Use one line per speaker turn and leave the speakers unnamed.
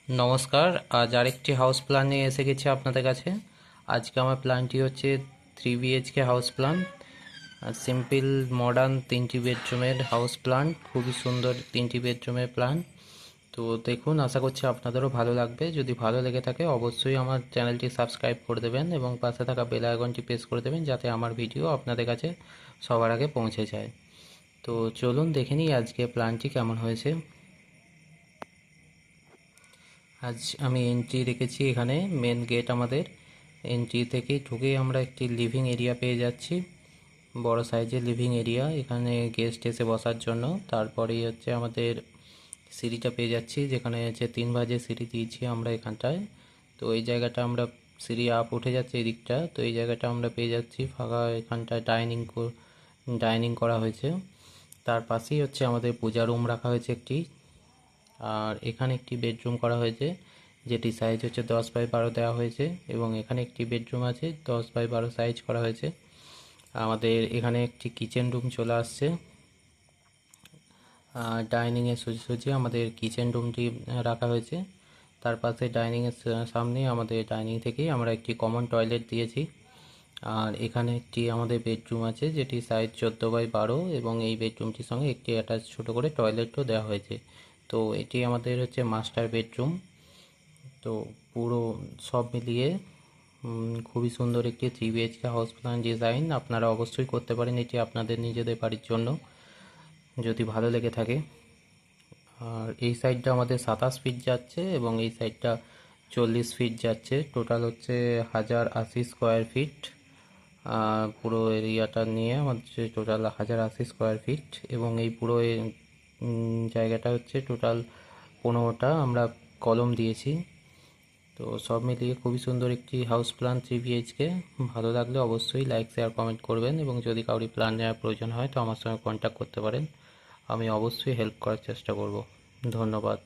নমস্কার। আজ আরেকটি হাউস প্ল্যান নিয়ে এসে গেছি আপনাদের কাছে। আজকে আমার প্ল্যানটি হচ্ছে 3 BHK house plan, simple modern 3টি বেডরুমের হাউস প্ল্যান, খুবই সুন্দর 3টি বেডরুমের প্ল্যান। তো দেখুন, আশা করছি আপনাদেরও ভালো লাগবে। যদি ভালো লেগে থাকে অবশ্যই আমার চ্যানেলটি সাবস্ক্রাইব করে দেবেন এবং পাশে থাকা বেল আইকনটি প্রেস করে দেবেন, যাতে আমার ভিডিও আপনাদের কাছে সবার আগে পৌঁছে যায়। তো চলুন দেখে নিই আজকে প্ল্যানটি কেমন হয়েছে। আজ আমি এন্ট্রি রেখেছি, এখানে মেন গেট। আমাদের এন্ট্রি থেকে ঢুকেই আমরা একটি লিভিং এরিয়া পেয়ে যাচ্ছি, বড় সাইজের লিভিং এরিয়া, এখানে গেস্ট এসে বসার জন্য। তারপরেই হচ্ছে আমাদের সিঁড়িটা পেয়ে যাচ্ছি, যেখানে হচ্ছে 3 ভাঁজের সিঁড়ি দিয়েছি আমরা এখানটায়। তো এই জায়গাটা আমরা সিঁড়ি আপ উঠে যাচ্ছে এই দিকটা, তো এই জায়গাটা আমরা পেয়ে যাচ্ছি ফাঁকা। এখানটায় ডাইনিং করা হয়েছে। তার পাশেই হচ্ছে আমাদের পূজা রুম রাখা হয়েছে একটি। আর এখানে একটি বেডরুম করা হয়েছে, যেটি সাইজ হচ্ছে 10x12 দেওয়া হয়েছে, এবং এখানে একটি বেডরুম আছে 10x12 সাইজ করা হয়েছে। আমাদের এখানে একটি কিচেন রুম চলে আসছে। ডাইনিংয়ের সোজাসুজি আমাদের কিচেন রুমটি রাখা হয়েছে। তার পাশে ডাইনিংয়ের সামনে আমাদের ডাইনিং থেকেই আমরা একটি কমন টয়লেট দিয়েছি। আর এখানে একটি আমাদের বেডরুম আছে, যেটি সাইজ 14x12, এবং এই বেডরুমটির সঙ্গে একটি অ্যাটাচ ছোটো করে টয়লেটও দেওয়া হয়েছে। তো এটি আমাদের হচ্ছে মাস্টার বেডরুম। তো পুরো সব মিলিয়ে খুবই সুন্দর একটি 3 BHK হাউস প্ল্যান ডিজাইন। আপনারা অবশ্যই করতে পারেন এটি আপনাদের নিজেদের বাড়ির জন্য, যদি ভালো লেগে থাকে। আর এই সাইডটা আমাদের 27 ফিট যাচ্ছে, এবং এই সাইডটা 40 ফিট যাচ্ছে। টোটাল হচ্ছে 1080 স্কোয়ার ফিট। পুরো এরিয়াটা নিয়ে আমাদের টোটাল 1080 স্কোয়ার ফিট, এবং এই পুরো জায়গাটা হচ্ছে টোটাল 15টা আমরা কলম দিয়েছি। তো সব মিলিয়ে খুবই সুন্দর একটি হাউস প্ল্যান 3 BHK। ভালো লাগলে অবশ্যই লাইক, শেয়ার, কমেন্ট করবেন, এবং যদি কাউরি প্ল্যান নেওয়ার প্রয়োজন হয় তো আমার সঙ্গে কন্ট্যাক্ট করতে পারেন। আমি অবশ্যই হেল্প করার চেষ্টা করব। ধন্যবাদ।